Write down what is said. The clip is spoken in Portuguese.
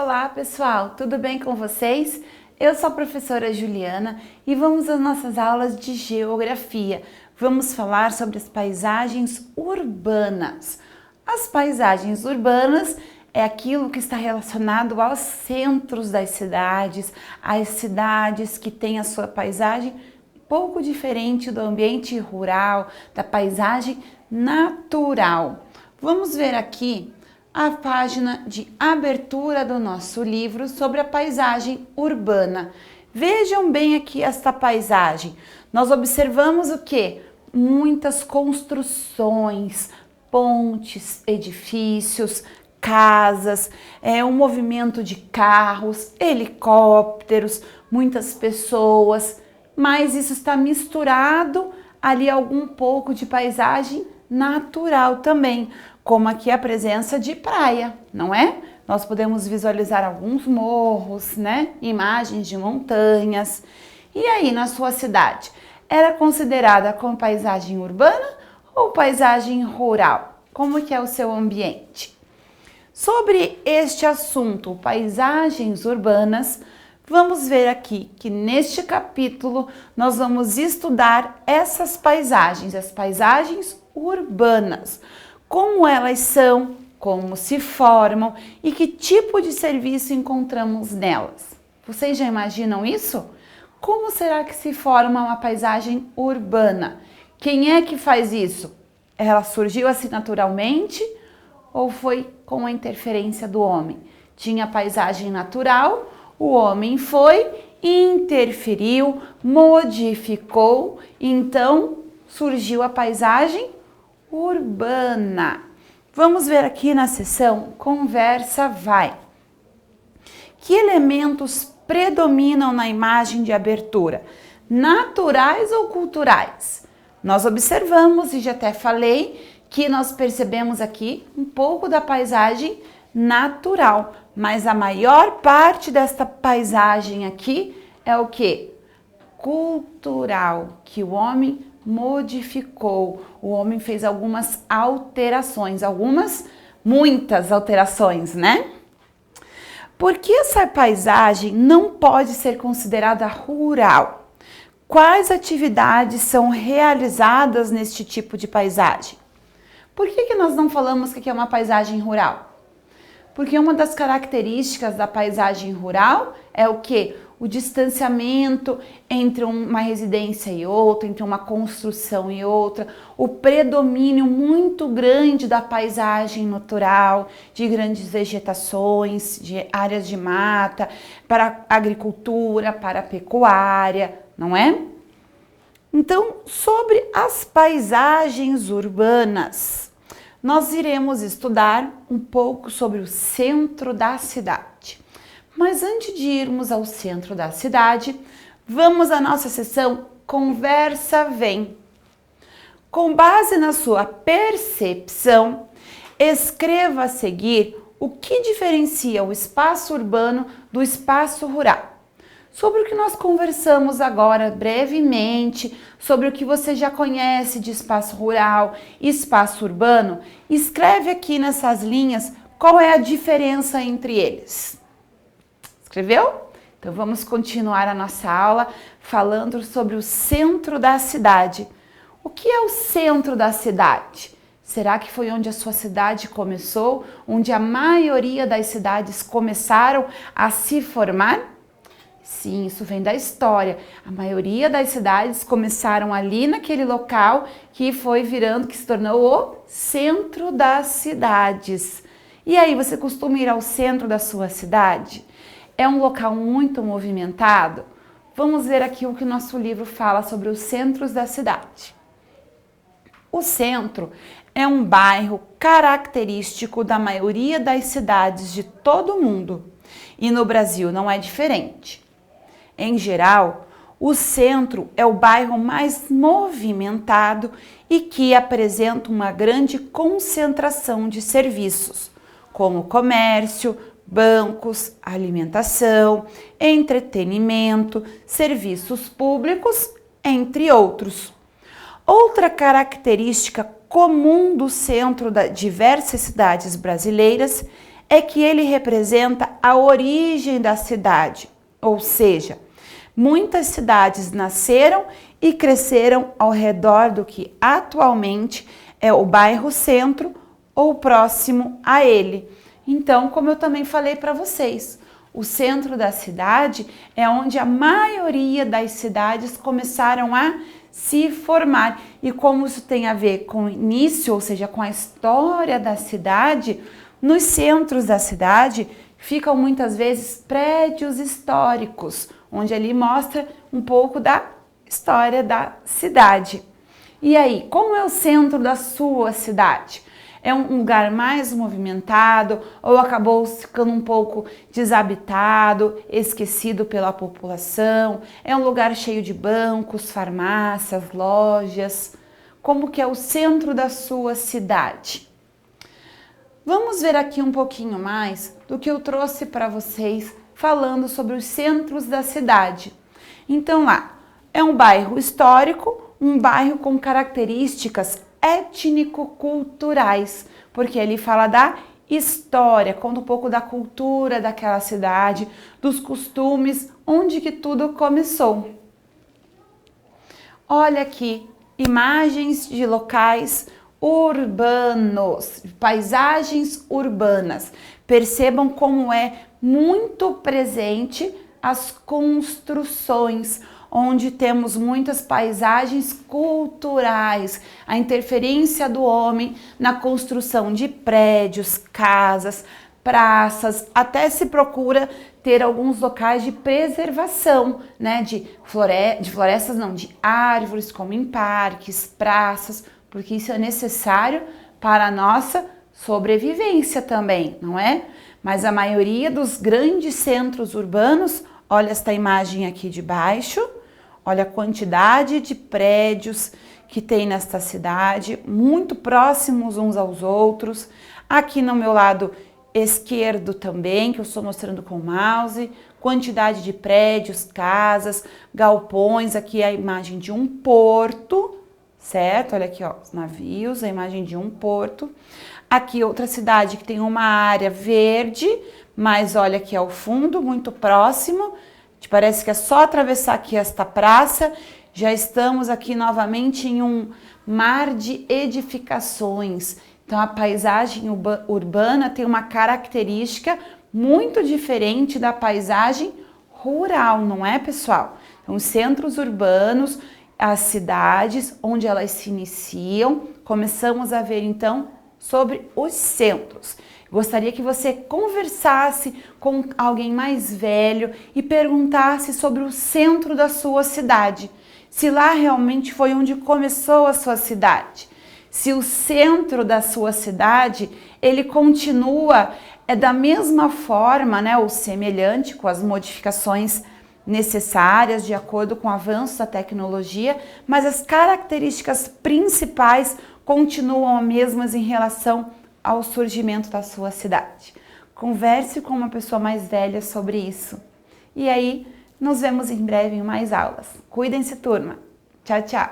Olá pessoal, tudo bem com vocês? Eu sou a professora Juliana e vamos às nossas aulas de geografia. Vamos falar sobre as paisagens urbanas. As paisagens urbanas é aquilo que está relacionado aos centros das cidades, as cidades que têm a sua paisagem pouco diferente do ambiente rural, da paisagem natural. Vamos ver aqui a página de abertura do nosso livro sobre a paisagem urbana. Vejam bem aqui esta paisagem. Nós observamos o quê? Muitas construções, pontes, edifícios, casas, um movimento de carros, helicópteros, muitas pessoas, mas isso está misturado ali algum pouco de paisagem natural também, como aqui a presença de praia, não é? Nós podemos visualizar alguns morros, né? Imagens de montanhas. E aí, na sua cidade, era considerada como paisagem urbana ou paisagem rural? Como que é o seu ambiente? Sobre este assunto, paisagens urbanas, vamos ver aqui que neste capítulo nós vamos estudar essas paisagens, as paisagens urbanas. Como elas são, como se formam e que tipo de serviço encontramos nelas. Vocês já imaginam isso? Como será que se forma uma paisagem urbana? Quem é que faz isso? Ela surgiu assim naturalmente ou foi com a interferência do homem? Tinha paisagem natural, o homem foi, interferiu, modificou, então surgiu a paisagem urbana. Vamos ver aqui na seção Conversa Vai. Que elementos predominam na imagem de abertura? Naturais ou culturais? Nós observamos, e já até falei, que nós percebemos aqui um pouco da paisagem natural, mas a maior parte desta paisagem aqui é o que? Cultural, que o homem modificou, o homem fez algumas alterações, muitas alterações, né? Por que essa paisagem não pode ser considerada rural? Quais atividades são realizadas neste tipo de paisagem? Por que nós não falamos que é uma paisagem rural? Porque uma das características da paisagem rural é o quê? O distanciamento entre uma residência e outra, entre uma construção e outra, o predomínio muito grande da paisagem natural, de grandes vegetações, de áreas de mata, para a agricultura, para a pecuária, não é? Então, sobre as paisagens urbanas, nós iremos estudar um pouco sobre o centro da cidade. Mas antes de irmos ao centro da cidade, vamos à nossa sessão Conversa Vem. Com base na sua percepção, escreva a seguir o que diferencia o espaço urbano do espaço rural. Sobre o que nós conversamos agora brevemente, sobre o que você já conhece de espaço rural e espaço urbano, escreve aqui nessas linhas qual é a diferença entre eles. Escreveu? Então vamos continuar a nossa aula falando sobre o centro da cidade. O que é o centro da cidade? Será que foi onde a sua cidade começou? Onde a maioria das cidades começaram a se formar? Sim, isso vem da história. A maioria das cidades começaram ali naquele local que foi virando, que se tornou o centro das cidades. E aí, você costuma ir ao centro da sua cidade? É um local muito movimentado? Vamos ver aqui o que o nosso livro fala sobre os centros da cidade. O centro é um bairro característico da maioria das cidades de todo o mundo. E no Brasil não é diferente. Em geral, o centro é o bairro mais movimentado e que apresenta uma grande concentração de serviços, como comércio, bancos, alimentação, entretenimento, serviços públicos, entre outros. Outra característica comum do centro de diversas cidades brasileiras é que ele representa a origem da cidade, ou seja, muitas cidades nasceram e cresceram ao redor do que atualmente é o bairro centro ou próximo a ele. Então, como eu também falei para vocês, o centro da cidade é onde a maioria das cidades começaram a se formar. E como isso tem a ver com o início, ou seja, com a história da cidade, nos centros da cidade ficam muitas vezes prédios históricos, onde ali mostra um pouco da história da cidade. E aí, como é o centro da sua cidade? É um lugar mais movimentado ou acabou ficando um pouco desabitado, esquecido pela população? É um lugar cheio de bancos, farmácias, lojas? Como que é o centro da sua cidade? Vamos ver aqui um pouquinho mais do que eu trouxe para vocês falando sobre os centros da cidade. Então lá, é um bairro histórico, um bairro com características étnico-culturais, porque ele fala da história, conta um pouco da cultura daquela cidade, dos costumes, onde que tudo começou. Olha aqui, imagens de locais urbanos, paisagens urbanas. Percebam como é muito presente as construções, onde temos muitas paisagens culturais, a interferência do homem na construção de prédios, casas, praças, até se procura ter alguns locais de preservação, né, de florestas não, de árvores, como em parques, praças, porque isso é necessário para a nossa sobrevivência também, não é? Mas a maioria dos grandes centros urbanos, olha esta imagem aqui de baixo, olha a quantidade de prédios que tem nesta cidade, muito próximos uns aos outros. Aqui no meu lado esquerdo também, que eu estou mostrando com o mouse, quantidade de prédios, casas, galpões. Aqui é a imagem de um porto, certo? Olha aqui, ó, os navios, a imagem de um porto. Aqui outra cidade que tem uma área verde, mas olha aqui ao fundo, muito próximo. Parece que é só atravessar aqui esta praça, já estamos aqui novamente em um mar de edificações. Então a paisagem urbana tem uma característica muito diferente da paisagem rural, não é, pessoal? Então os centros urbanos, as cidades onde elas se iniciam, começamos a ver então sobre os centros. Gostaria que você conversasse com alguém mais velho e perguntasse sobre o centro da sua cidade. Se lá realmente foi onde começou a sua cidade. Se o centro da sua cidade, ele continua da mesma forma, né, ou semelhante, com as modificações necessárias de acordo com o avanço da tecnologia, mas as características principais continuam as mesmas em relação ao surgimento da sua cidade. Converse com uma pessoa mais velha sobre isso. E aí, nos vemos em breve em mais aulas. Cuidem-se, turma. Tchau, tchau.